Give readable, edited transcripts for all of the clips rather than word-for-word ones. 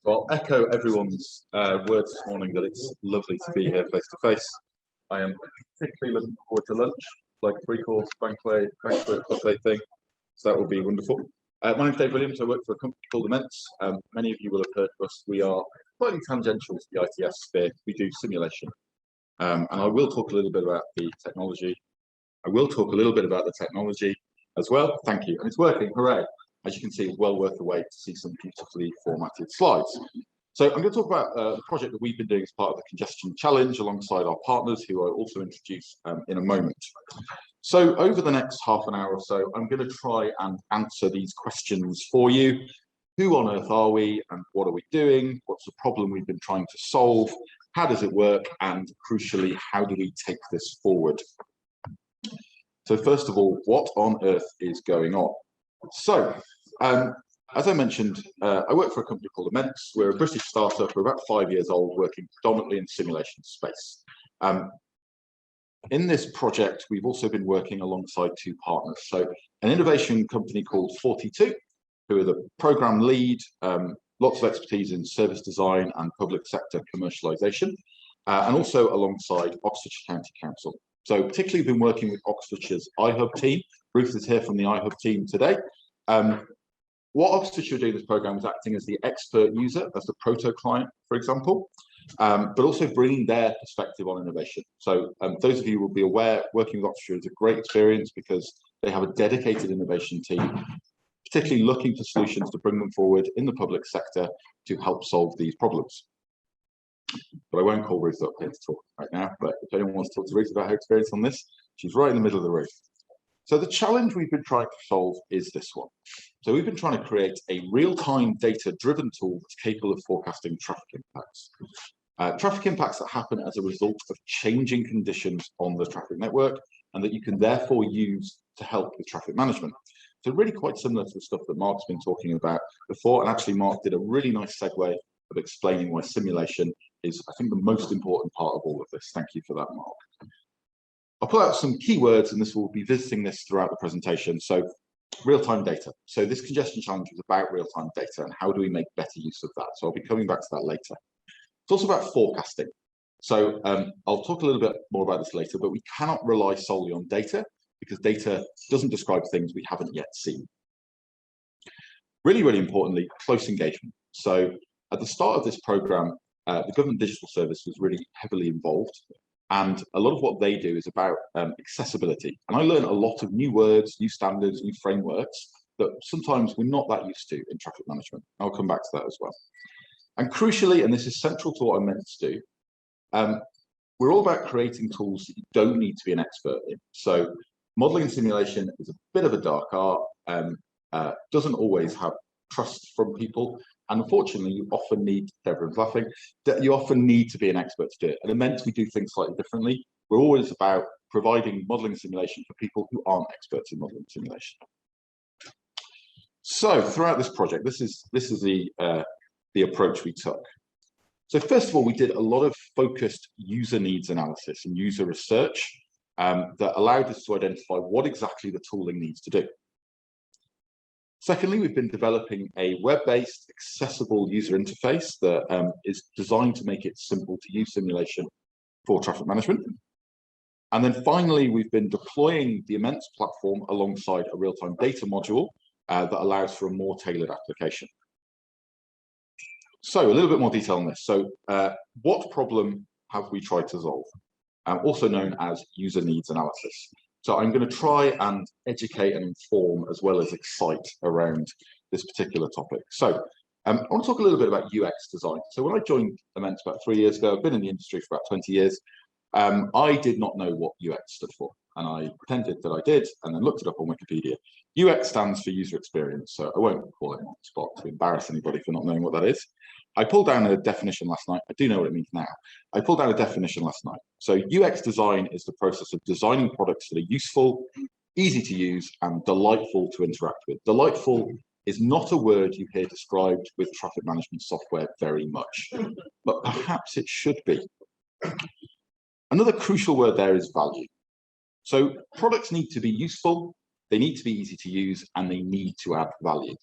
So I'll echo everyone's words this morning that it's lovely to be here face to face. I am particularly looking forward to lunch, like a three-course banquet buffet thing. So that will be wonderful. My name's Dave Williams. I work for a company called Immense. Many of you will have heard of us. We are slightly tangential to the ITS sphere. We do simulation. And I will talk a little bit about the technology. As well. Thank you. And it's working. Hooray. As you can see, it's well worth the wait to see some beautifully formatted slides. So I'm going to talk about the project that we've been doing as part of the Congestion Challenge alongside our partners, who I'll also introduce in a moment. So over the next half an hour or so, I'm going to try and answer these questions for you. Who on earth are we and what are we doing? What's the problem we've been trying to solve? How does it work? And crucially, how do we take this forward? So first of all, what on earth is going on? So, as I mentioned, I work for a company called Immense. We're a British startup. We're about 5 years old, working predominantly in simulation space. In this project, we've also been working alongside two partners. So, an innovation company called 42, who are the program lead, lots of expertise in service design and public sector commercialisation, and also alongside Oxfordshire County Council. So particularly been working with Oxfordshire's iHub team. Ruth is here from the iHub team today. What Oxfordshire are doing this programme is acting as the expert user, as the proto client, for example, but also bringing their perspective on innovation. So those of you who will be aware, working with Oxfordshire is a great experience because they have a dedicated innovation team, particularly looking for solutions to bring them forward in the public sector to help solve these problems. But I won't call Ruth up here to talk right now, but if anyone wants to talk to Ruth about her experience on this, she's right in the middle of the room. So the challenge we've been trying to solve is this one. So we've been trying to create a real-time data-driven tool that's capable of forecasting traffic impacts. Traffic impacts that happen as a result of changing conditions on the traffic network, and that you can therefore use to help with traffic management. So really quite similar to the stuff that Mark's been talking about before, and actually Mark did a really nice segue of explaining why simulation is, I think, the most important part of all of this. Thank you for that, Mark. I'll pull out some keywords, and this will be visiting this throughout the presentation. So real-time data. So this congestion challenge is about real-time data and how do we make better use of that. So I'll be coming back to that later. It's also about forecasting. So I'll talk a little bit more about this later, but we cannot rely solely on data because data doesn't describe things we haven't yet seen. Really, really importantly, close engagement. So at the start of this program, the Government Digital Service was really heavily involved, and a lot of what they do is about accessibility. And I learned a lot of new words, new standards, new frameworks that sometimes we're not that used to in traffic management. I'll come back to that as well. And crucially, and this is central to what I'm meant to do, we're all about creating tools that you don't need to be an expert in. So modelling and simulation is a bit of a dark art, doesn't always have trust from people. And unfortunately, you often need, everyone's laughing, that you often need to be an expert to do it. And it meant we do things slightly differently. We're always about providing modelling simulation for people who aren't experts in modelling simulation. So throughout this project, this is the approach we took. So first of all, we did a lot of focused user needs analysis and user research that allowed us to identify what exactly the tooling needs to do. Secondly, we've been developing a web-based, accessible user interface that is designed to make it simple to use simulation for traffic management. And then finally, we've been deploying the Immense platform alongside a real-time data module that allows for a more tailored application. So a little bit more detail on this. So what problem have we tried to solve? Also known as user needs analysis. So I'm going to try and educate and inform as well as excite around this particular topic. So I want to talk a little bit about UX design. So when I joined Immense about 3 years ago, I've been in the industry for about 20 years. I did not know what UX stood for, and I pretended that I did, and then looked it up on Wikipedia. UX stands for user experience, so I won't call it on the spot to embarrass anybody for not knowing what that is. I pulled down a definition last night. I do know what it means now. I pulled down a definition last night. So UX design is the process of designing products that are useful, easy to use, and delightful to interact with. Delightful is not a word you hear described with traffic management software very much, but perhaps it should be. Another crucial word there is value. So products need to be useful, they need to be easy to use, and they need to add value.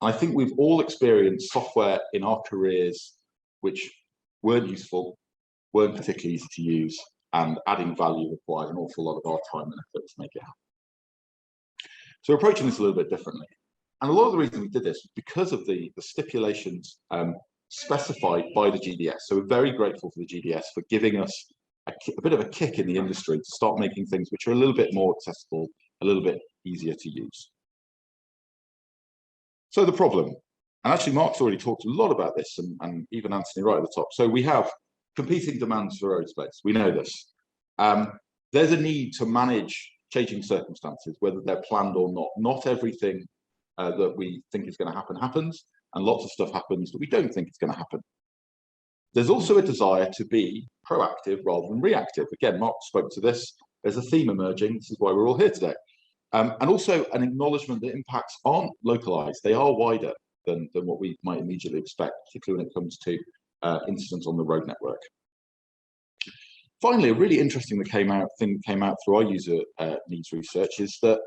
I think we've all experienced software in our careers which weren't useful, weren't particularly easy to use, and adding value required an awful lot of our time and effort to make it happen. So we're approaching this a little bit differently. And a lot of the reason we did this was because of the stipulations specified by the GDS. So we're very grateful for the GDS for giving us a bit of a kick in the industry to start making things which are a little bit more accessible, a little bit easier to use. So the problem, and actually Mark's already talked a lot about this, and even Anthony right at the top. So we have competing demands for aerospace. We know this. There's a need to manage changing circumstances, whether they're planned or not. Not everything that we think is going to happen happens, and lots of stuff happens that we don't think is going to happen. There's also a desire to be proactive rather than reactive. Again, Mark spoke to this. There's a theme emerging. This is why we're all here today. And also an acknowledgement that impacts aren't localized. They are wider than what we might immediately expect, particularly when it comes to incidents on the road network. Finally, a really interesting thing came out through our user needs research is that,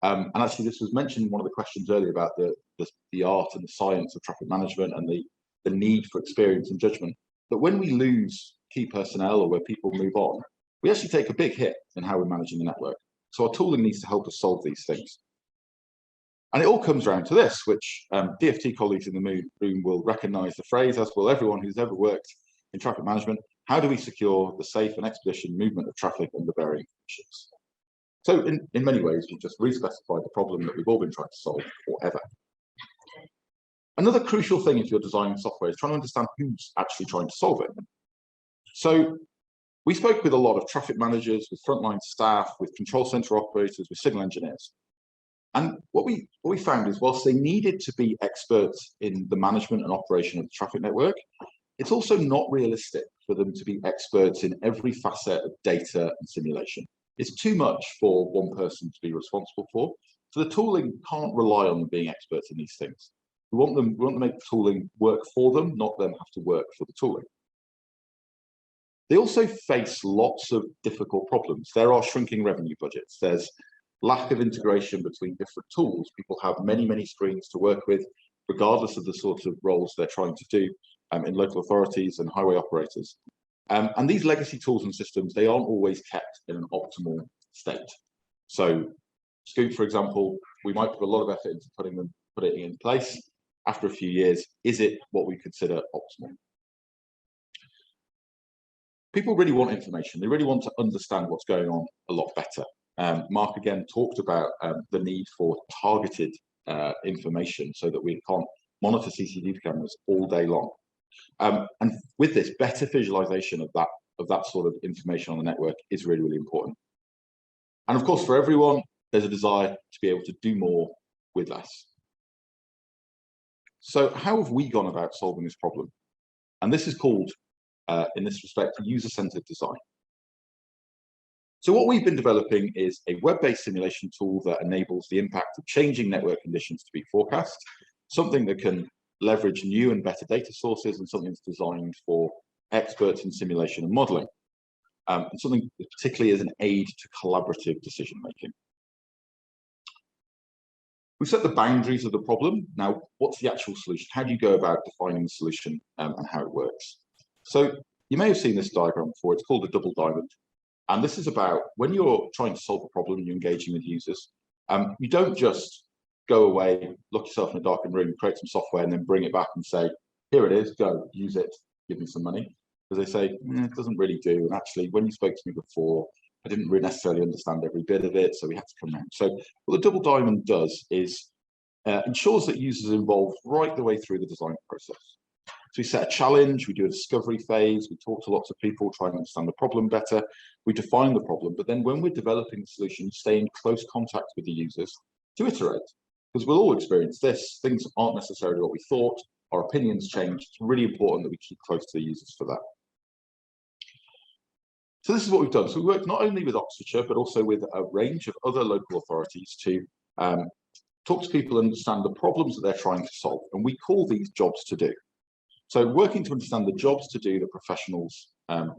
and actually this was mentioned in one of the questions earlier about the art and the science of traffic management and the need for experience and judgment, that when we lose key personnel or where people move on, we actually take a big hit in how we're managing the network. So our tooling needs to help us solve these things. And it all comes around to this, which DFT colleagues in the room will recognize the phrase, as will everyone who's ever worked in traffic management. How do we secure the safe and expeditious movement of traffic under varying conditions? So in many ways, we've just re-specified the problem that we've all been trying to solve forever. Another crucial thing if you're designing software is trying to understand who's actually trying to solve it. So we spoke with a lot of traffic managers, with frontline staff, with control center operators, with signal engineers. And what we found is whilst they needed to be experts in the management and operation of the traffic network, it's also not realistic for them to be experts in every facet of data and simulation. It's too much for one person to be responsible for. So the tooling can't rely on them being experts in these things. We want to make the tooling work for them, not them have to work for the tooling. They also face lots of difficult problems. There are shrinking revenue budgets. There's lack of integration between different tools. People have many, many screens to work with, regardless of the sorts of roles they're trying to do in local authorities and highway operators. And these legacy tools and systems, they aren't always kept in an optimal state. So Scoop, for example, we might put a lot of effort into putting it in place. After a few years, is it what we consider optimal? People really want information. They really want to understand what's going on a lot better. Mark again talked about the need for targeted information so that we can't monitor CCTV cameras all day long. And with this, better visualization of that sort of information on the network is really, really important. And of course, for everyone, there's a desire to be able to do more with less. So how have we gone about solving this problem? And this is called, in this respect, user-centered design. So what we've been developing is a web-based simulation tool that enables the impact of changing network conditions to be forecast, something that can leverage new and better data sources, and something that's designed for experts in simulation and modeling, and something that particularly as an aid to collaborative decision-making. We've set the boundaries of the problem. Now, what's the actual solution? How do you go about defining the solution and how it works? So you may have seen this diagram before. It's called a double diamond. And this is about when you're trying to solve a problem and you're engaging with users, you don't just go away, lock yourself in a darkened room, create some software, and then bring it back and say, here it is, go, use it, give me some money. Because they say, it doesn't really do. And actually, when you spoke to me before, I didn't really necessarily understand every bit of it, so we had to come around. So what the double diamond does is ensures that users are involved right the way through the design process. So we set a challenge, we do a discovery phase, we talk to lots of people, try and understand the problem better, we define the problem, but then when we're developing the solution, stay in close contact with the users to iterate. Because we'll all experience this, things aren't necessarily what we thought, our opinions change. It's really important that we keep close to the users for that. So this is what we've done. So we worked not only with Oxfordshire, but also with a range of other local authorities to talk to people and understand the problems that they're trying to solve. And we call these jobs to do. So working to understand the jobs to do that professionals have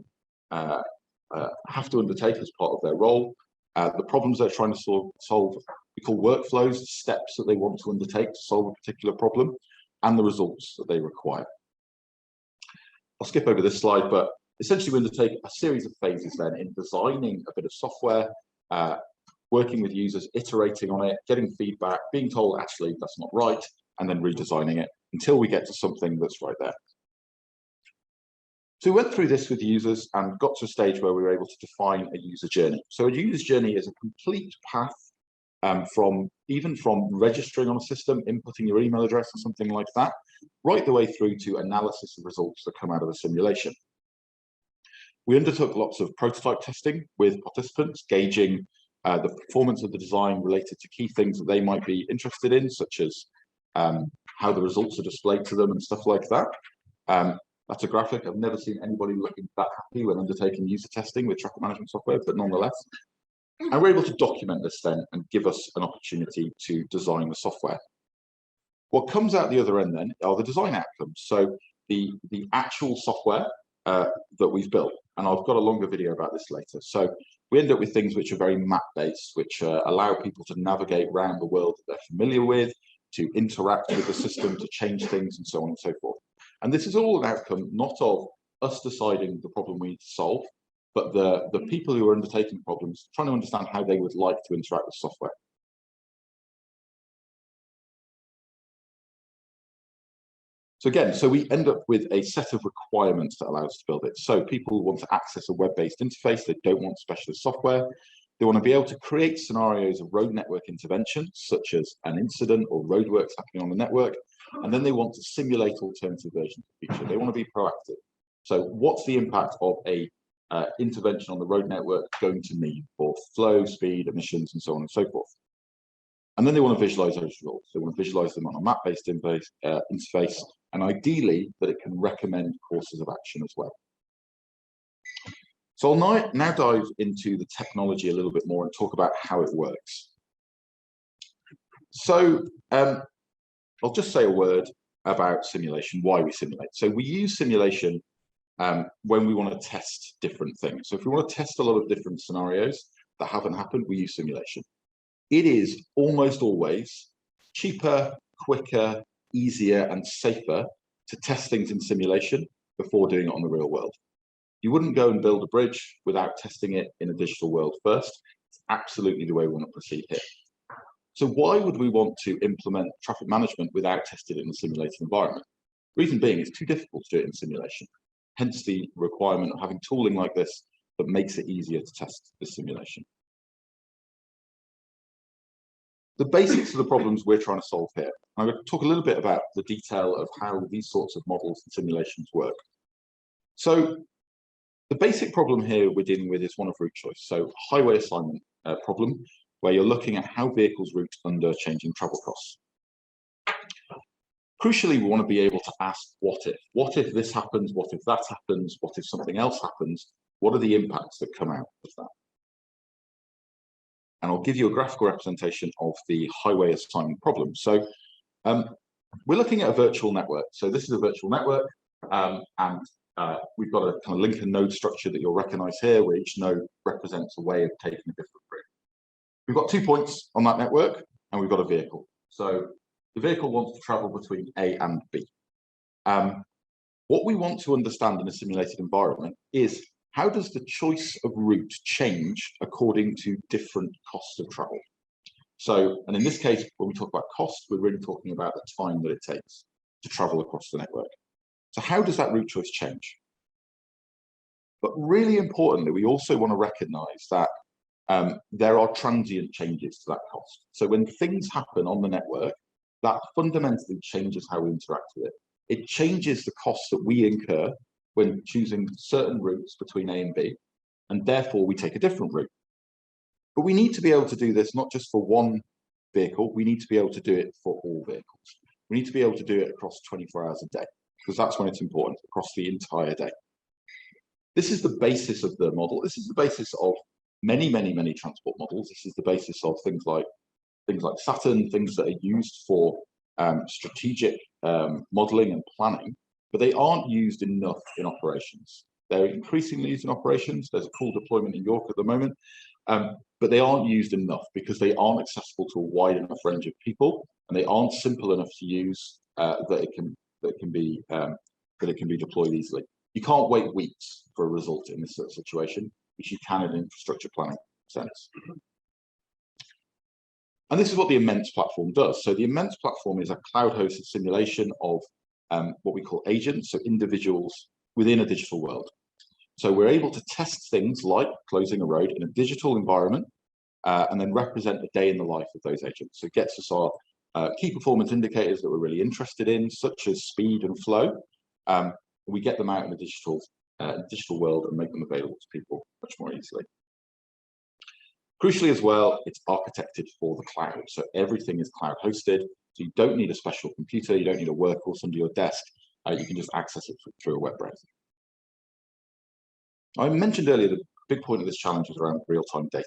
to undertake as part of their role, the problems they're trying to solve, we call workflows, steps that they want to undertake to solve a particular problem, and the results that they require. I'll skip over this slide, but essentially we undertake a series of phases then in designing a bit of software, working with users, iterating on it, getting feedback, being told actually that's not right, and then redesigning it until we get to something that's right there. So we went through this with users and got to a stage where we were able to define a user journey. So a user journey is a complete path from registering on a system, inputting your email address or something like that, right the way through to analysis of results that come out of the simulation. We undertook lots of prototype testing with participants, gauging the performance of the design related to key things that they might be interested in, such as how the results are displayed to them and stuff like that. That's a graphic. I've never seen anybody looking that happy when undertaking user testing with traffic management software, but nonetheless. And we're able to document this then and give us an opportunity to design the software. What comes out the other end then are the design outcomes. So the actual software that we've built, and I've got a longer video about this later. So we end up with things which are very map-based, which allow people to navigate around the world that they're familiar with, to interact with the system, to change things, and so on and so forth. And this is all an outcome not of us deciding the problem we need to solve, but the people who are undertaking problems trying to understand how they would like to interact with software. So again, we end up with a set of requirements that allow us to build it. So people want to access a web-based interface. They don't want specialist software. They want to be able to create scenarios of road network intervention, such as an incident or roadworks happening on the network. And then they want to simulate alternative versions of the feature. They want to be proactive. So what's the impact of a intervention on the road network going to mean for flow, speed, emissions, and so on and so forth? And then they want to visualize those results. They want to visualize them on a map-based interface, and ideally that it can recommend courses of action as well. So I'll now dive into the technology a little bit more and talk about how it works. So I'll just say a word about simulation, why we simulate. So we use simulation when we want to test different things. So if we want to test a lot of different scenarios that haven't happened, we use simulation. It is almost always cheaper, quicker, easier, and safer to test things in simulation before doing it on the real world. You wouldn't go and build a bridge without testing it in a digital world first. It's absolutely the way we want to proceed here. So why would we want to implement traffic management without testing it in a simulated environment? Reason being, it's too difficult to do it in simulation. Hence the requirement of having tooling like this that makes it easier to test the simulation. The basics of the problems we're trying to solve here. I'm going to talk a little bit about the detail of how these sorts of models and simulations work. So the basic problem here we're dealing with is one of route choice. So highway assignment problem, where you're looking at how vehicles route under changing travel costs. Crucially, we want to be able to ask what if? What if this happens? What if that happens? What if something else happens? What are the impacts that come out of that? And I'll give you a graphical representation of the highway assignment problem. So we're looking at a virtual network. So this is a virtual network, and we've got a kind of link and node structure that you'll recognize here, where each node represents a way of taking a different route. We've got 2 points on that network, and we've got a vehicle. So the vehicle wants to travel between A and B. What we want to understand in a simulated environment is, how does the choice of route change according to different costs of travel? So, and in this case, when we talk about cost, we're really talking about the time that it takes to travel across the network. So how does that route choice change? But really importantly, we also want to recognize that there are transient changes to that cost. So when things happen on the network, that fundamentally changes how we interact with it. It changes the costs that we incur when choosing certain routes between A and B, and therefore we take a different route. But we need to be able to do this not just for one vehicle, we need to be able to do it for all vehicles. We need to be able to do it across 24 hours a day, because that's when it's important, across the entire day. This is the basis of the model. This is the basis of many transport models. This is the basis of things like SATO, things that are used for strategic modeling and planning, but they aren't used enough in operations. They're increasingly used in operations. There's a cool deployment in York at the moment, but but they aren't used enough because they aren't accessible to a wide enough range of people, and they aren't simple enough to use that it can be deployed easily. You can't wait weeks for a result in this sort of situation, which you can in an infrastructure planning sense. And this is what the Immense platform does. So the Immense platform is a cloud-hosted simulation of what we call agents, so individuals within a digital world. So we're able to test things like closing a road in a digital environment and then represent a day in the life of those agents. So it gets us our key performance indicators that we're really interested in, such as speed and flow. We get them out in the digital world and make them available to people much more easily. Crucially as well, it's architected for the cloud. So everything is cloud hosted. So you don't need a special computer. You don't need a workhorse under your desk. You can just access it through a web browser. I mentioned earlier the big point of this challenge is around real-time data.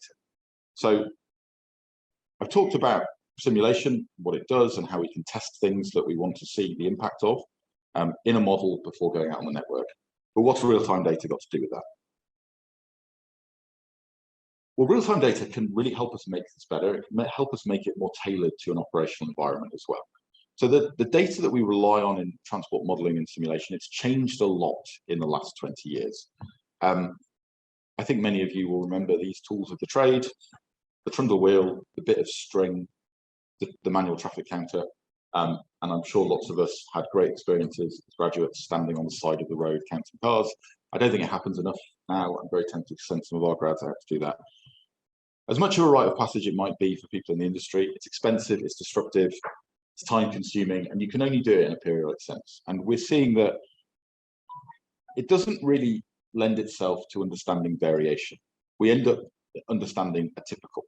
So I've talked about simulation, what it does, and how we can test things that we want to see the impact of in a model before going out on the network. But what's real-time data got to do with that? Well, real-time data can really help us make this better. It can help us make it more tailored to an operational environment as well. So the data that we rely on in transport modeling and simulation, it's changed a lot in the last 20 years. I think many of you will remember these tools of the trade, the trundle wheel, the bit of string, the manual traffic counter, and I'm sure lots of us had great experiences as graduates standing on the side of the road counting cars. I don't think it happens enough now. I'm very tempted to send some of our grads out to do that. As much of a rite of passage it might be for people in the industry, it's expensive, it's disruptive, it's time consuming, and you can only do it in a periodic sense. And we're seeing that it doesn't really lend itself to understanding variation. We end up understanding a typical.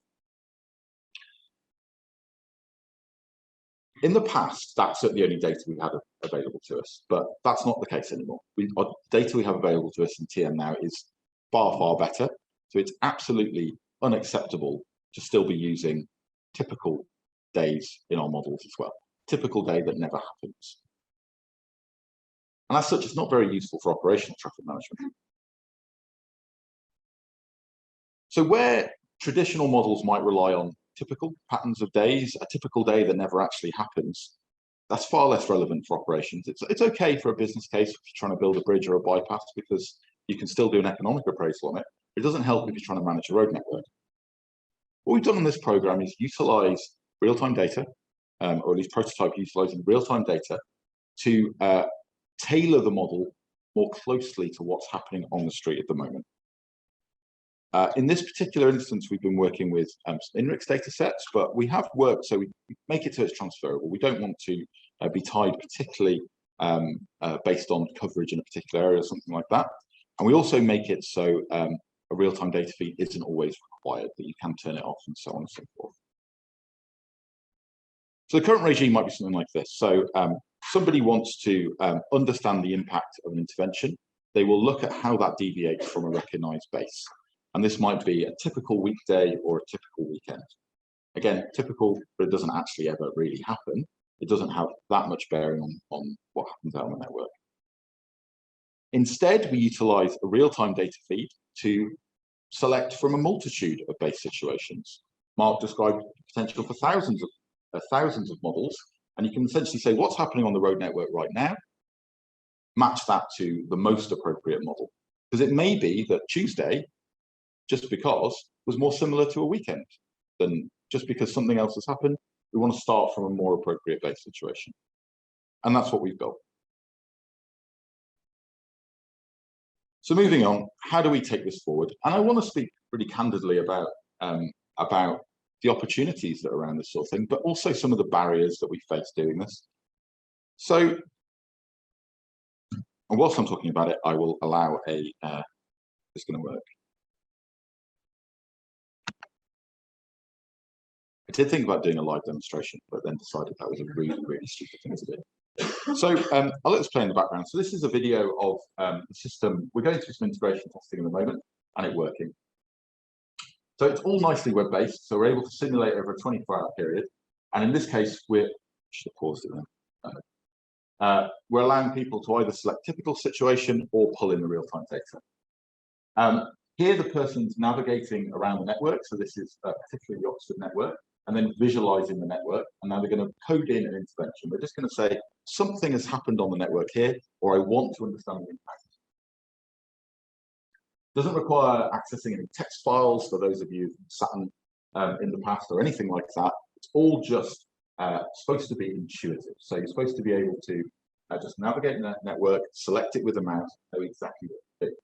In the past, that's the only data we had available to us, but that's not the case anymore. Our data we have available to us in TM now is far, far better. So it's absolutely unacceptable to still be using typical days in our models as well. Typical day that never happens. And as such, it's not very useful for operational traffic management. So where traditional models might rely on typical patterns of days, a typical day that never actually happens, that's far less relevant for operations. It's okay for a business case if you're trying to build a bridge or a bypass because you can still do an economic appraisal on it. It doesn't help if you're trying to manage a road network. What we've done in this program is utilize real-time data, or at least prototype utilizing real-time data to tailor the model more closely to what's happening on the street at the moment. In this particular instance, we've been working with INRIX data sets, but we have worked so we make it so it's transferable. We don't want to be tied particularly based on coverage in a particular area or something like that. And we also make it so a real-time data feed isn't always required, that you can turn it off and so on and so forth. So the current regime might be something like this. So somebody wants to understand the impact of an intervention. They will look at how that deviates from a recognized base. And this might be a typical weekday or a typical weekend. Again, typical, but it doesn't actually ever really happen. It doesn't have that much bearing on what happens out on the network. Instead, we utilize a real-time data feed to select from a multitude of base situations. Mark described the potential for thousands of models, and you can essentially say what's happening on the road network right now, match that to the most appropriate model. Because it may be that Tuesday, just because, was more similar to a weekend than just because something else has happened. We want to start from a more appropriate base situation. And that's what we've built. So moving on, how do we take this forward? And I want to speak really candidly about the opportunities that are around this sort of thing, but also some of the barriers that we face doing this. So, and whilst I'm talking about it, I will allow it's going to work. I did think about doing a live demonstration, but then decided that was a really, really stupid thing to do. So I'll let this play in the background. So this is a video of the system. We're going through some integration testing at the moment, and it's working. So it's all nicely web-based, so we're able to simulate over a 24-hour period. And in this case, should have paused it then. We're allowing people to either select typical situation or pull in the real-time data. Here, the person's navigating around the network. So this is particularly the Oxford network, and then visualizing the network. And now they're going to code in an intervention. They're just going to say, something has happened on the network here, or I want to understand the impact. Doesn't require accessing any text files for those of you who've sat in the past or anything like that. It's all just supposed to be intuitive. So you're supposed to be able to just navigate in that network, select it with a mouse, know exactly what to do.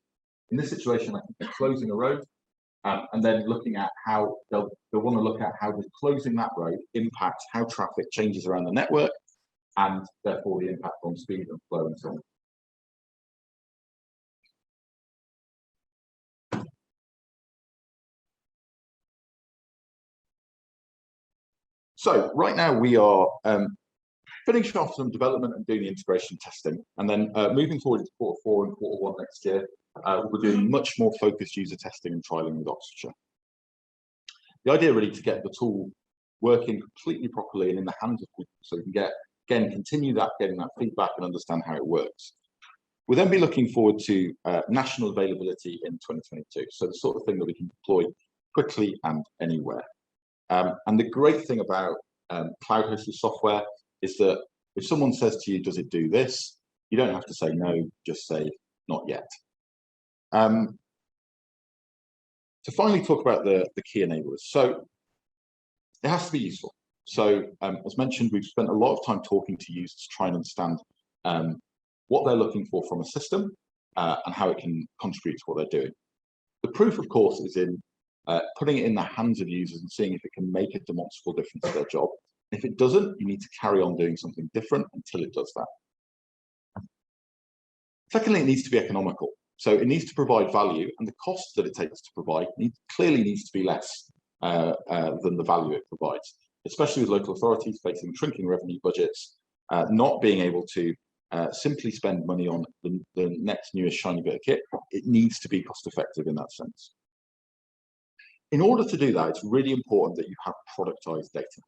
In this situation, I think they're closing a road, and then looking at how they'll want to look at how does closing that road impact how traffic changes around the network, and therefore the impact on speed and flow and so on. So right now we are finishing off some development and doing the integration testing, and then moving forward to Q4 and Q1 next year, we're doing much more focused user testing and trialing with Oxfordshire. The idea really to get the tool working completely properly and in the hands of people, so we can continue getting that feedback and understand how it works. We'll then be looking forward to national availability in 2022, so the sort of thing that we can deploy quickly and anywhere. And the great thing about cloud-hosted software is that if someone says to you, does it do this? You don't have to say no, just say not yet. To finally talk about the key enablers. So it has to be useful. So as mentioned, we've spent a lot of time talking to users to try and understand what they're looking for from a system and how it can contribute to what they're doing. The proof, of course, is in putting it in the hands of users and seeing if it can make a demonstrable difference to their job. If it doesn't, you need to carry on doing something different until it does that. Secondly, it needs to be economical. So it needs to provide value, and the cost that it takes to provide clearly needs to be less than the value it provides, especially with local authorities facing shrinking revenue budgets, not being able to simply spend money on the next newest shiny bit of kit. It needs to be cost effective in that sense. In order to do that, it's really important that you have productized data.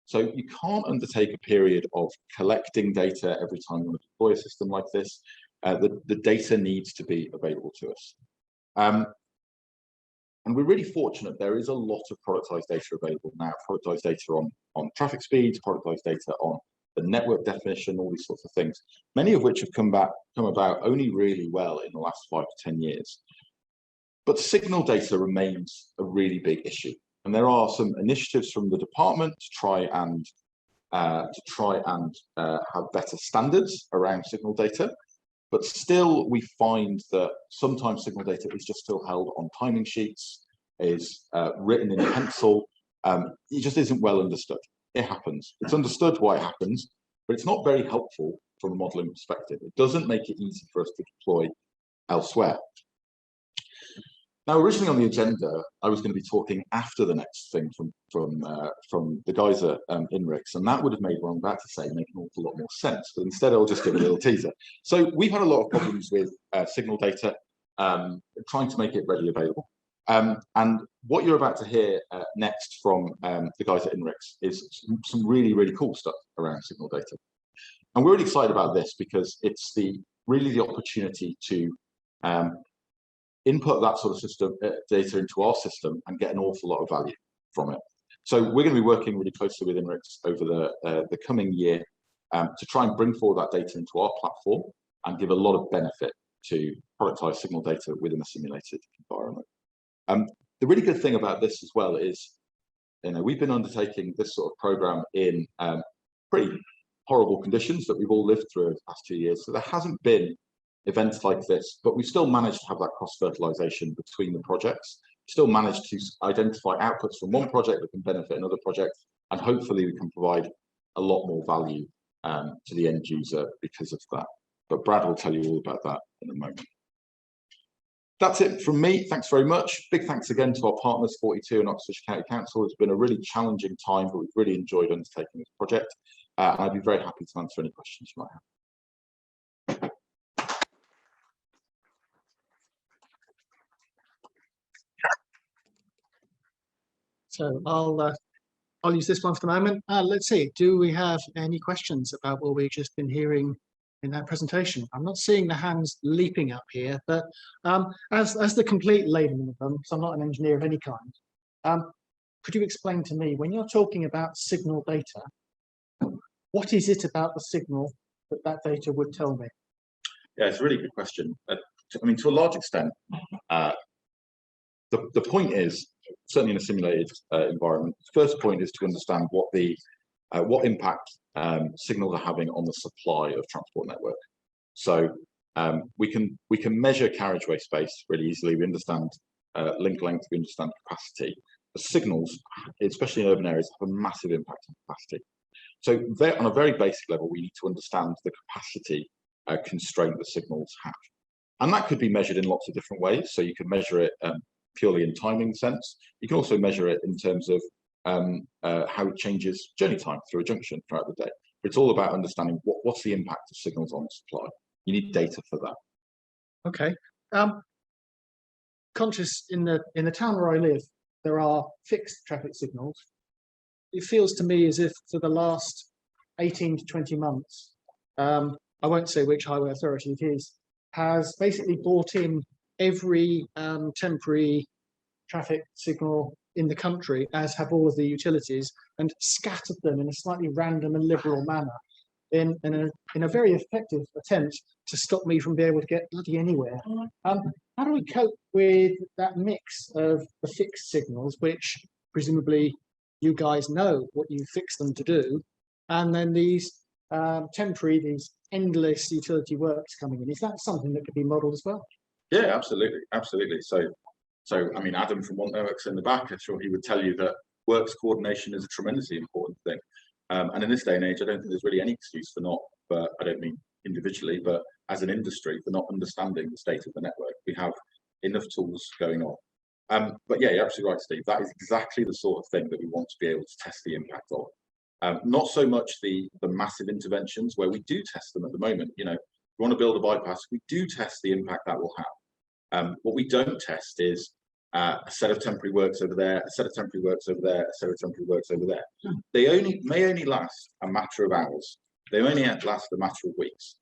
So you can't undertake a period of collecting data every time you want to deploy a system like this. The data needs to be available to us. And we're really fortunate there is a lot of productized data available now, productized data on traffic speeds, productized data on the network definition, all these sorts of things, many of which have come about only really well in the last 5 to 10 years. But signal data remains a really big issue. And there are some initiatives from the department to try and have better standards around signal data. But still, we find that sometimes signal data is just still held on timing sheets, is written in pencil. It just isn't well understood. It happens. It's understood why it happens, but it's not very helpful from a modeling perspective. It doesn't make it easy for us to deploy elsewhere. Now, originally on the agenda, I was going to be talking after the next thing from the guys at INRIX, and that would have made what I'm about to say make an awful lot more sense. But instead, I'll just give a little teaser. So we've had a lot of problems with signal data, trying to make it readily available. And what you're about to hear next from the guys at INRIX is some really, really cool stuff around signal data. And we're really excited about this because it's really the opportunity to input that sort of system data into our system and get an awful lot of value from it. So we're going to be working really closely with INRIX over the coming year to try and bring forward that data into our platform and give a lot of benefit to productized signal data within a simulated environment. The really good thing about this as well is, we've been undertaking this sort of program in pretty horrible conditions that we've all lived through over the past 2 years. So there hasn't been events like this, but we've still managed to have that cross-fertilization between the projects, still managed to identify outputs from one project that can benefit another project, and hopefully we can provide a lot more value to the end user because of that. But Brad will tell you all about that in a moment. That's it from me. Thanks very much. Big thanks again to our partners, 42 and Oxfordshire County Council. It's been a really challenging time, but we've really enjoyed undertaking this project. And I'd be very happy to answer any questions you might have. So I'll use this one for the moment. Let's see, do we have any questions about what we've just been hearing in that presentation. I'm not seeing the hands leaping up here, but as the complete layman of them, because I'm not an engineer of any kind, could you explain to me, when you're talking about signal data, what is it about the signal that that data would tell me? Yeah, it's a really good question. I mean, to a large extent, the point is, certainly in a simulated environment, the first point is to understand what impact signals are having on the supply of transport network. So we can measure carriageway space really easily. We understand link length, we understand capacity. The signals, especially in urban areas, have a massive impact on capacity. So on a very basic level, we need to understand the capacity constraint the signals have. And that could be measured in lots of different ways. So you can measure it purely in timing sense. You can also measure it in terms of how it changes journey time through a junction throughout the day. But it's all about understanding what's the impact of signals on the supply. You need data for that. Okay. Conscious in the town where I live, there are fixed traffic signals. It feels to me as if for the last 18 to 20 months, I won't say which highway authority it is, has basically brought in every temporary traffic signal in the country, as have all of the utilities, and scattered them in a slightly random and liberal manner in a very effective attempt to stop me from being able to get bloody anywhere. How do we cope with that mix of the fixed signals, which presumably you guys know what you fix them to do, and then these temporary, these endless utility works coming in? Is that something that could be modelled as well? Yeah, absolutely, absolutely. So I mean, Adam from Want Networks in the back, I'm sure he would tell you that works coordination is a tremendously important thing. And in this day and age, I don't think there's really any excuse for not, but I don't mean individually, but as an industry, for not understanding the state of the network. We have enough tools going on. But yeah, you're absolutely right, Steve. That is exactly the sort of thing that we want to be able to test the impact of. Not so much the massive interventions where we do test them at the moment. You know, we want to build a bypass, we do test the impact that will have. What we don't test is a set of temporary works over there, a set of temporary works over there, a set of temporary works over there. They may only last a matter of hours. They only last a matter of weeks.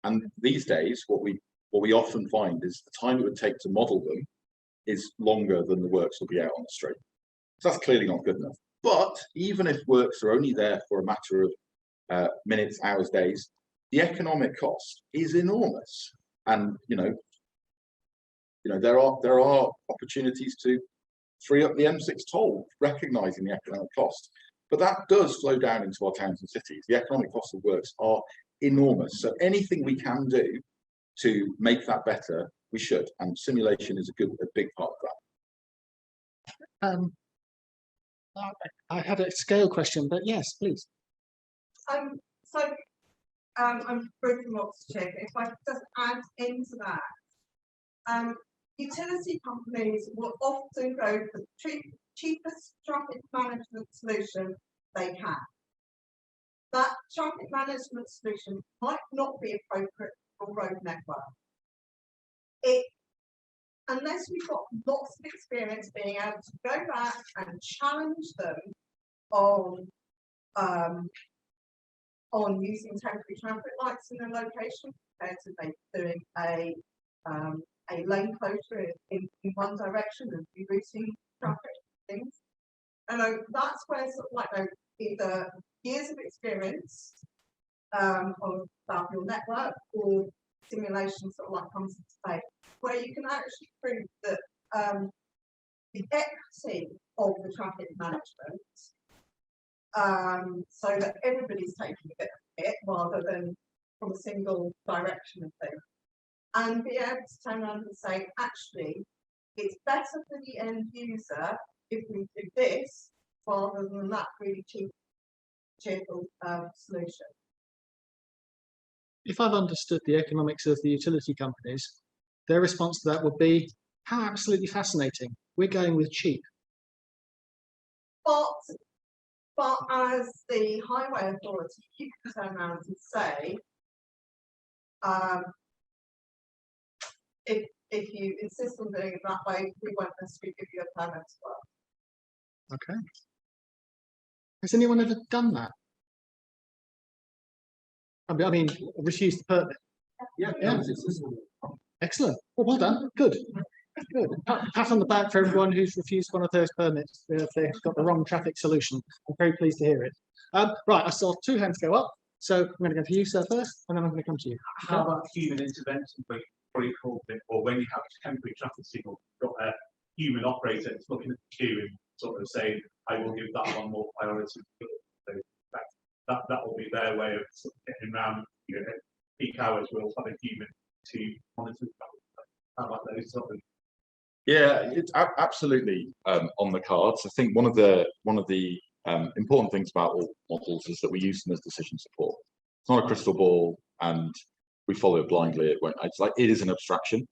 And these days, what we often find is the time it would take to model them is longer than the works will be out on the street. So that's clearly not good enough. But even if works are only there for a matter of minutes, hours, days, the economic cost is enormous. And you know, there are opportunities to free up the M6 toll, recognising the economic cost. But that does flow down into our towns and cities. The economic cost of works are enormous. So anything we can do to make that better, we should. And simulation is a big part of that. I had a scale question, but yes, please. I'm from Oxfordshire. If I just add into that, utility companies will often go for the cheapest traffic management solution they can. That traffic management solution might not be appropriate for road network. Unless we've got lots of experience being able to go back and challenge them on using temporary traffic lights in a location compared to doing a lane closure in one direction and rerouting traffic things. And that's where sort of like either years of experience about your network or simulation sort of like comes into play, where you can actually prove that the equity of the traffic management, so that everybody's taking a bit of it rather than from a single direction of things, and be able to turn around and say, actually, it's better for the end user if we do this rather than that really cheerful solution. If I've understood the economics of the utility companies, their response to that would be, how absolutely fascinating. We're going with cheap. But as the highway authority, you can turn around and say, if you insist on doing it that way, we won't necessarily give you a permit as well. Okay. Has anyone ever done that? I mean, refused the permit. Yeah, Yeah. Excellent. Well done. Good. Good. Pat on the back for everyone who's refused one of those permits if they've got the wrong traffic solution. I'm very pleased to hear it. Right, I saw 2 hands go up. So I'm going to go for you, sir, first, and then I'm going to come to you. How about human intervention, where you call it, or when you have a temporary traffic signal, you've got a human operator that's looking at the queue and sort of saying, I will give that one more priority. So that will be their way of sort of getting around, you know, peak hours. We'll have a human to monitor traffic. How about those sort of? Yeah, it's absolutely on the cards. I think one of the important things about all models is that we use them as decision support. It's not a crystal ball, and we follow it blindly. It is an abstraction.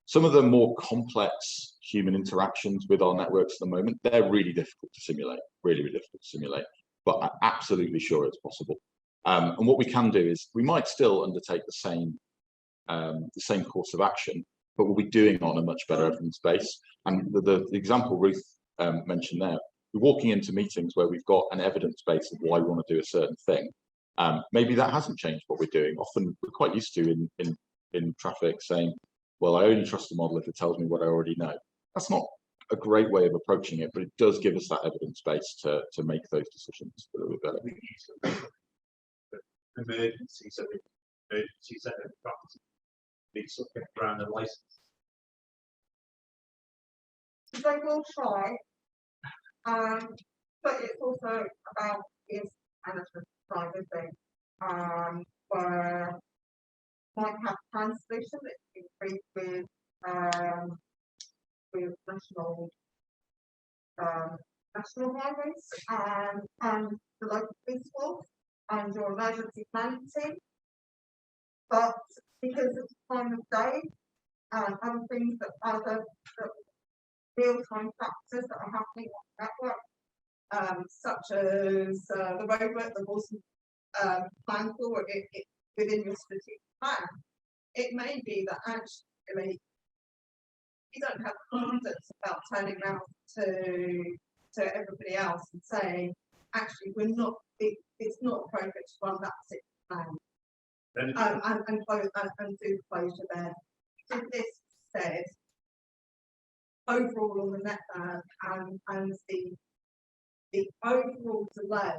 Some of the more complex human interactions with our networks at the moment, they're really difficult to simulate. Really difficult to simulate. But I'm absolutely sure it's possible. And what we can do is we might still undertake the same course of action, but we'll be doing on a much better evidence base. And the example Ruth mentioned there, we're walking into meetings where we've got an evidence base of why we want to do a certain thing. Maybe that hasn't changed what we're doing. Often we're quite used to in traffic saying, well, I only trust the model if it tells me what I already know. That's not a great way of approaching it, but it does give us that evidence base to make those decisions a little bit better. Emergency, so the emergency set of practice, they sort of get around the license. They will try, but it's also about his management side of things, where might have plan solution that increase with national highways and the local police force and your emergency planning team. But because of the time of day and other things that other real-time factors that are happening on the network, such as the roadwork that wasn't planned for within your strategic plan, it may be that actually you don't have confidence about turning around to everybody else and saying, actually, it's not appropriate to run that particular plan and do closure there. So this said, overall on the network and the overall delay.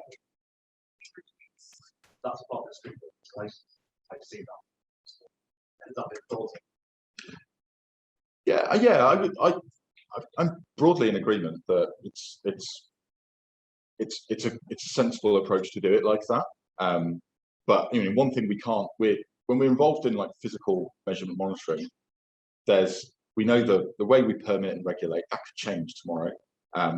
That's part of the street license. I see that. Is that bit daunting? Yeah, I'm broadly in agreement that it's a sensible approach to do it like that. But you know, one thing when we're involved in like physical measurement monitoring, we know the way we permit and regulate that could change tomorrow.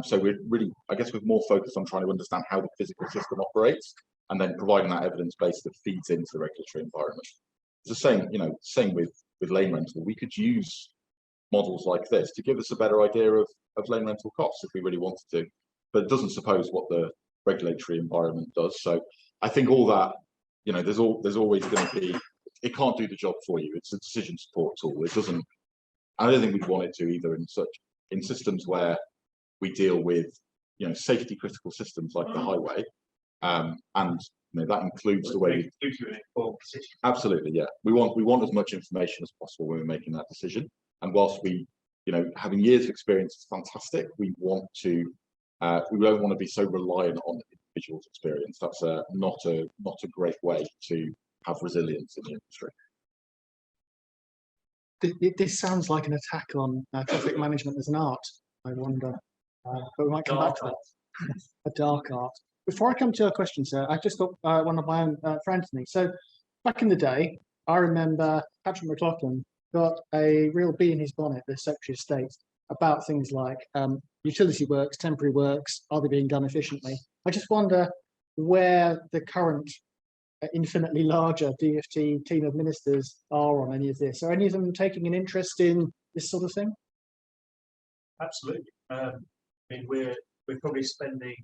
So we're really, I guess, we're more focused on trying to understand how the physical system operates and then providing that evidence base that feeds into the regulatory environment. It's the same with lane rental. We could use models like this to give us a better idea of lane rental costs if we really wanted to, but it doesn't suppose what the regulatory environment does. So I think all that, there's always going to be, it can't do the job for you. It's a decision support tool. It doesn't, I don't think we'd want it to either in systems where we deal with, safety critical systems like the highway. And that includes the way absolutely, yeah. We want as much information as possible when we're making that decision. And whilst we, having years of experience is fantastic, we don't want to be so reliant on the individual's experience. That's not a great way to have resilience in the industry. This sounds like an attack on traffic management as an art, I wonder. But we might come back to that. A dark art. Before I come to a question, sir, I've just got one of my own for Anthony. So back in the day, I remember Patrick McLaughlin got a real bee in his bonnet, the Secretary of State, about things like utility works, temporary works, are they being done efficiently? I just wonder where the current infinitely larger DfT team of ministers are on any of this. Are any of them taking an interest in this sort of thing? Absolutely. I mean, we're probably spending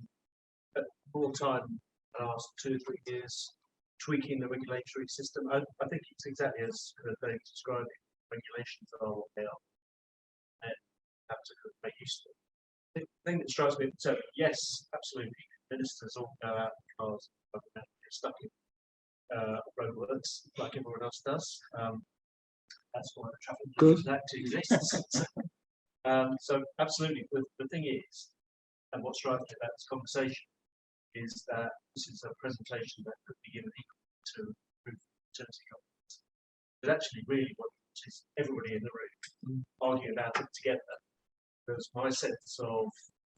more time the last 2 or 3 years tweaking the regulatory system. I think it's exactly as David described. Regulations are what they are, and have to make use of it. The thing that strikes me, so yes, absolutely, ministers all go out in cars, they're stuck in roadworks like everyone else does. That's why the Traffic Good. Management Act exists. So absolutely, the thing is, and what's driving about this conversation is that this is a presentation that could be given equal to utility companies. But actually, really, what is everybody in the room arguing about it together. Because my sense of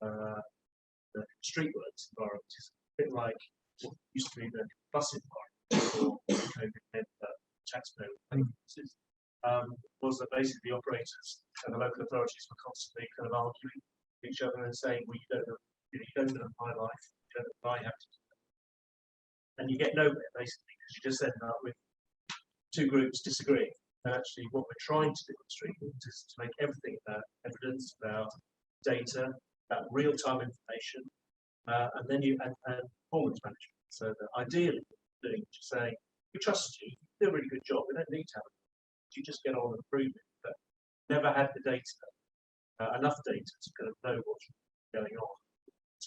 the streetworks environment is a bit like what used to be the bus environment or COVID taxpayer buses, was that basically the operators and the local authorities were constantly kind of arguing with each other and saying, well, you don't know my life, you don't know what I have to do. And you get nowhere basically because you just end up with two groups disagreeing. And actually what we're trying to do with streetworks is to make everything about evidence, about data, about real-time information, and then and performance management. So that ideally, doing to say, we trust you, you do a really good job, we don't need to have it. You just get on and prove it. But never had the data, enough data to kind of know what's going on.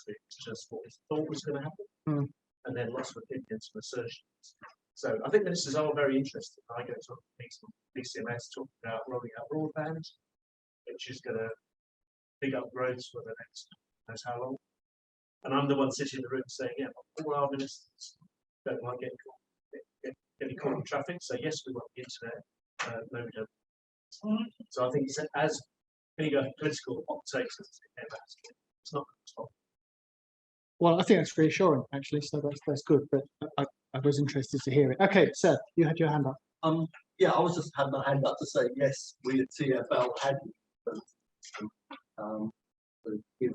It's just what we thought was going to happen, and then lots of opinions and assertions. So I think that this is all very interesting. I go to meetings with BCMS talking about rolling out broadband, which is going to big up roads for the next knows how long. And I'm the one sitting in the room saying, yeah, all our ministers don't like getting caught in traffic. So yes, we want the internet. No, we don't. So I think it's as big a political hot take as it ever has been. It's not going to stop. Well, I think that's reassuring, actually. So that's good. But I was interested to hear it. Okay, Seth, you had your hand up. Yeah, I was just had my hand up to say yes. We at TfL had to give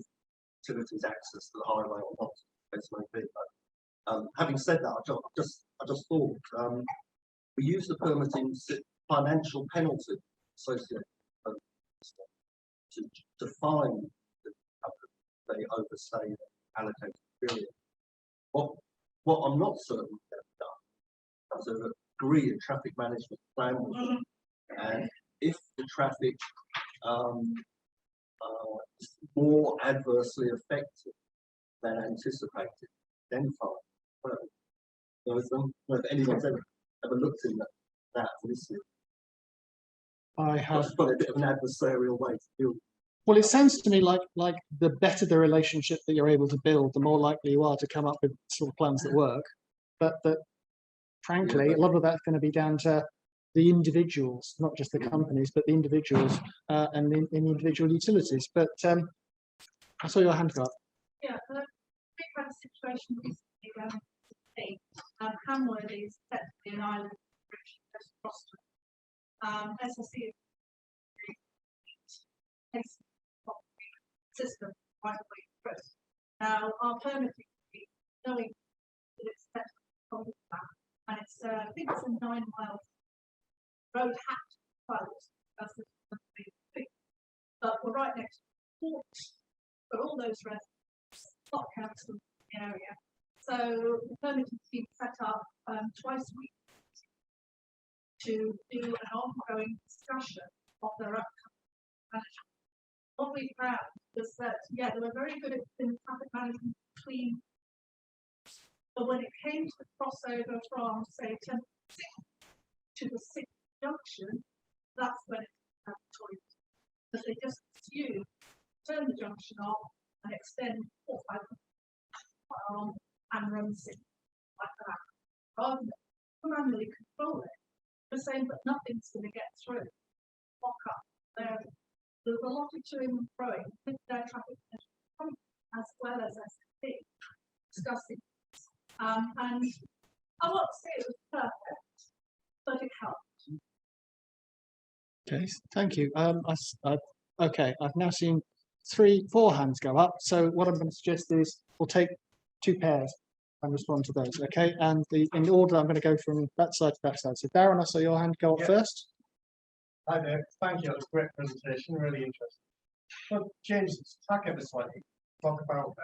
utilities access to the highway or not, as may be. But having said that, I just thought we use the permitting financial penalty associated to define they overstay the allocated period. What I'm not certain they've done is to agree a traffic management plan with them. And if the traffic is more adversely affected than anticipated, then fine. So if anyone's ever looked in that for this year. I have. It's got a bit of an adversarial way to deal with. Well, it sounds to me like the better the relationship that you're able to build, the more likely you are to come up with sort of plans that work. But that, frankly, a lot of that's going to be down to the individuals, not just the companies, but the individuals and the individual utilities. But I saw your hand go up. Yeah, we've had a situation recently where Hamworthy is set to be an island bridge just across SSE system right away through. Now, our permitting, knowing that it's set on the map, and it's, I think it's a 9 mile road hat closed. That's the big thing. But we're right next to the port, but all those residents, not council in the area. So the permitting team set up twice a week to do an ongoing discussion of their upcoming management. What we found was that, yeah, they were very good at traffic management between, but when it came to the crossover from, say, 10th to the 6th junction, that's when it had toys. Because they just assume, turn the junction off and extend 4 or 5 on and run 6 like that. Rather than manually control it, we're saying that nothing's going to get through. Lock up. There's a lot of toing and throwing with their traffic management as well as SAP discussing this. And I won't say it was perfect, but it helped. Okay, thank you. Okay, I've now seen 4 hands go up. So what I'm going to suggest is we'll take 2 pairs and respond to those. Okay, and in order I'm going to go from that side to that side. So Darren, I saw your hand go up first. Hi there, thank you. It was a great presentation, really interesting. But change the tack ever slightly. Talk about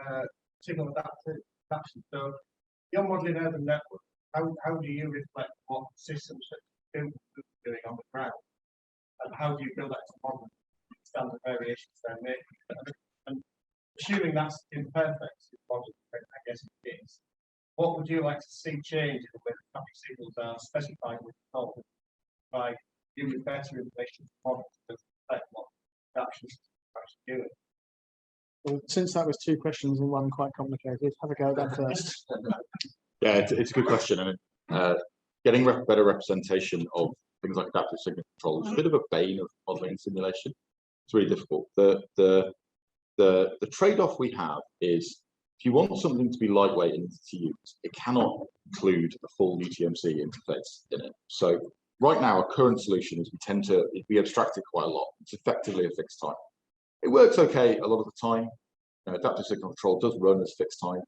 signal adaptation. So you're modelling urban network. How do you reflect what systems that you're doing on the ground? And how do you build that to model standard variations they're making? And assuming that's imperfect, I guess it is. What would you like to see change in the way the traffic signals are specified with code by giving better information to models to reflect what the actual system is actually doing. Well, since that was two questions and one quite complicated, have a go at that first. Yeah, it's a good question. I mean, getting better representation of things like adaptive signal control is a bit of a bane of modeling and simulation. It's really difficult. The trade-off we have is if you want something to be lightweight and easy to use, it cannot include a full UTMC interface in it. So right now, our current solution is we abstract it quite a lot. It's effectively a fixed time. It works okay a lot of the time. Adaptive signal control does run as fixed time,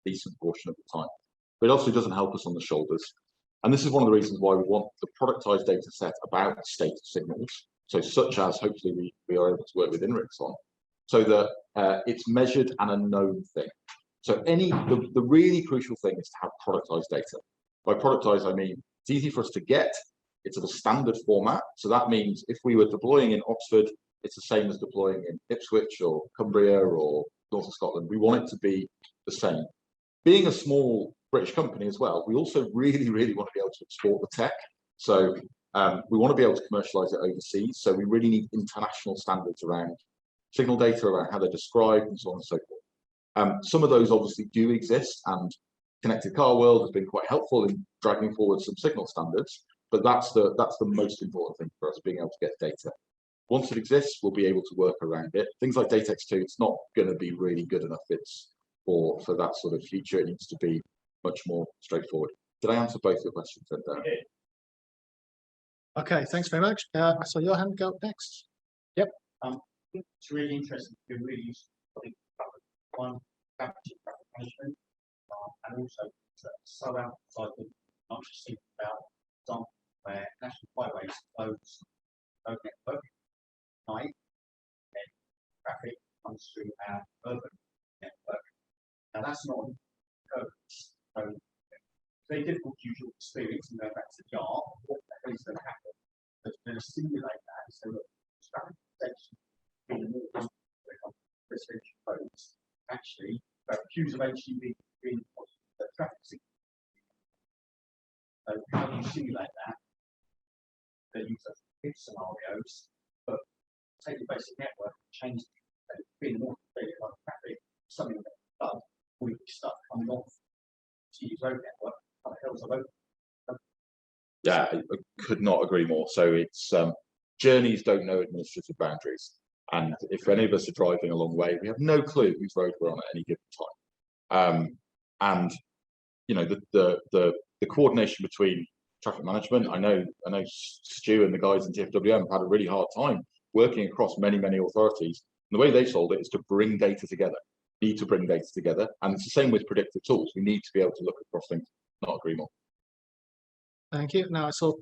decent portion of the time, but it also doesn't help us on the shoulders. And this is one of the reasons why we want the productized data set about the state of signals, so such as hopefully we are able to work with INRIX on, so that it's measured and a known thing. So the really crucial thing is to have productized data. By productized, I mean it's easy for us to get. It's of a standard format. So that means if we were deploying in Oxford, it's the same as deploying in Ipswich or Cumbria or North of Scotland. We want it to be the same. Being a small British company as well, we also really, really want to be able to export the tech. So we want to be able to commercialize it overseas. So we really need international standards around signal data, around how they're described and so on and so forth. Some of those obviously do exist, and Connected Car World has been quite helpful in dragging forward some signal standards, but that's the most important thing for us, being able to get data. Once it exists, we'll be able to work around it. Things like DataX2, it's not going to be really good enough. It's for that sort of future. It needs to be much more straightforward. Did I answer both your questions? Okay, thanks very much. I saw your hand go up next. Yep. It's really interesting. It's been really useful. I think one, traffic management, and also so outside the not just think about example where national highways close no network night, then traffic comes through our urban network. Now that's not code. So it's very difficult to use your experience and go back to the jar. What the hell is going to happen? But we're going to simulate that. So look, traffic protection in the residential codes actually queues of HGV being the traffic signal. So how do you simulate that? They use those big scenarios, but take the basic network and change it, being more completed by traffic, something that does all the stuff coming off to use road network, how the hell's a road? Yeah, I could not agree more. So it's journeys don't know administrative boundaries, and if any of us are driving a long way, we have no clue whose road we're on at any given time. And you know the coordination between traffic management. I know Stu and the guys in TFWM have had a really hard time working across many authorities. And the way they've solved it is to bring data together. Need to bring data together, and it's the same with predictive tools. We need to be able to look across things. Not agree more. Thank you. Now I saw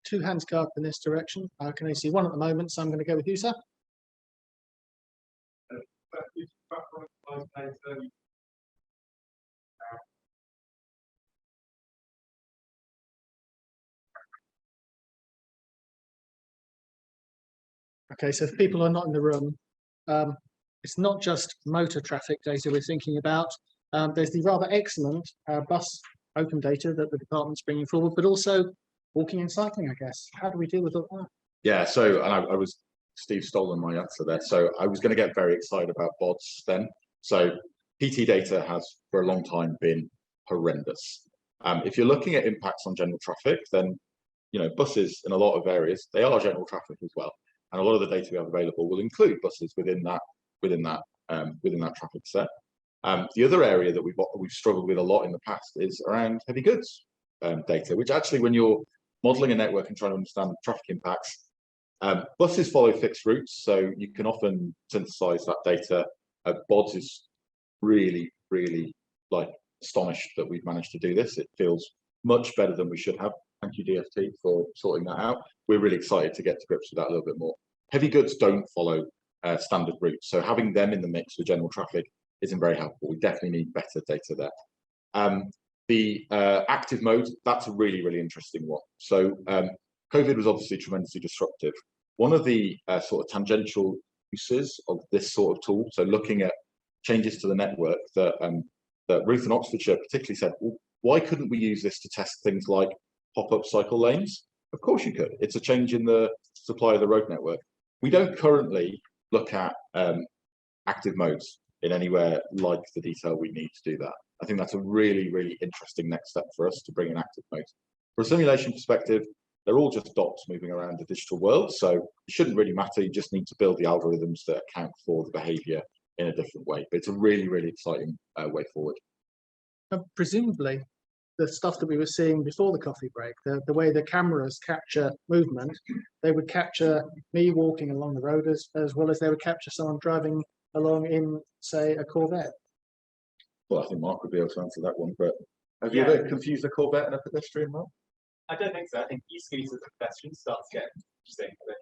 two hands go up in this direction. I can only see one at the moment, so I'm going to go with you, sir. Okay, so if people are not in the room, it's not just motor traffic data we're thinking about. There's the rather excellent bus open data that the department's bringing forward, but also walking and cycling, I guess. How do we deal with all that? Yeah, so and I was Steve stolen my answer there. So I was going to get very excited about BODs then. So PT data has for a long time been horrendous. If you're looking at impacts on general traffic, then you know buses in a lot of areas, they are general traffic as well. And a lot of the data we have available will include buses within that traffic set. The other area that we've struggled with a lot in the past is around heavy goods data, which actually, when you're modeling a network and trying to understand traffic impacts, buses follow fixed routes, so you can often synthesize that data. BODs is really like astonished that we've managed to do this. It feels much better than we should have. Thank you, DFT, for sorting that out. We're really excited to get to grips with that a little bit more. Heavy goods don't follow standard routes, so having them in the mix with general traffic isn't very helpful. We definitely need better data there. The active mode, that's a really interesting one. So COVID was obviously tremendously disruptive. One of the sort of tangential uses of this sort of tool, so looking at changes to the network that Ruth in Oxfordshire particularly said, well, Why couldn't we use this to test things like pop-up cycle lanes? Of course you could. It's a change in the supply of the road network. We don't currently look at active modes in anywhere like the detail we need to do that. I think that's a really, really interesting next step for us to bring in active modes. From a simulation perspective, they're all just dots moving around the digital world, so it shouldn't really matter. You just need to build the algorithms that account for the behavior in a different way. But it's a really, really exciting way forward. Presumably, the stuff that we were seeing before the coffee break, the way the cameras capture movement, they would capture me walking along the road as well as they would capture someone driving along in, say, a Corvette. Well, I think Mark would be able to answer that one, but have you ever confused a Corvette and a pedestrian, Mark? I don't think so. I think e-scooters and pedestrians start to get interesting. But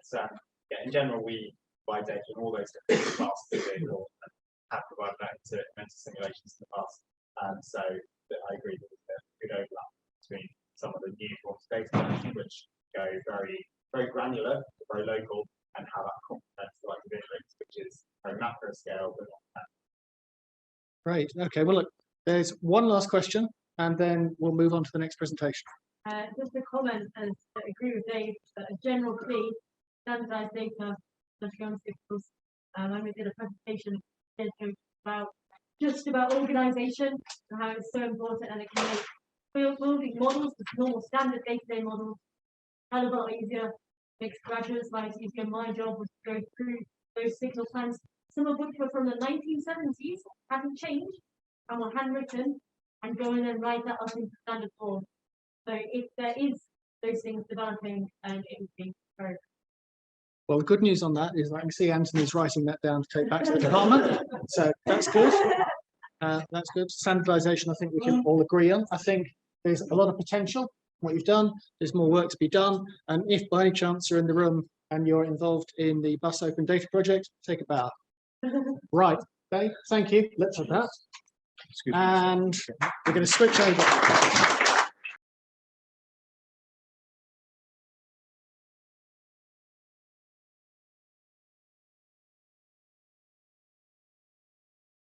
yeah, in general, we provide data on all those different classes of vehicle and have provided that into mental simulations in the past. So I agree that there's a good overlap between some of the new forms of data collection, which go very, very granular, very local, and how that complements the like vehicles, which is very macro scale, but not. Right. Okay. Well, look, there's one last question, and then we'll move on to the next presentation. Just a comment, and I agree with Dave, that a general plea, standardized data, signals. I did a presentation about just about organization and how it's so important, and it can make building models, the normal standard day-to-day models, hell of a lot easier. Makes graduates' lives easier. My job was to go through those signal plans, some of which were from the 1970s, haven't changed, and were handwritten, and go in and write that up into standard form. So if there is those things developing, and it would be very. Well, the good news on that is I can see Anthony's writing that down to take back to the department. So that's good. That's good. Standardization, I think we can all agree on. I think there's a lot of potential. What you've done, there's more work to be done. And if by any chance you're in the room and you're involved in the Bus Open Data Project, take a bow. Right, Dave, thank you. Let's have that. And we're going to switch over.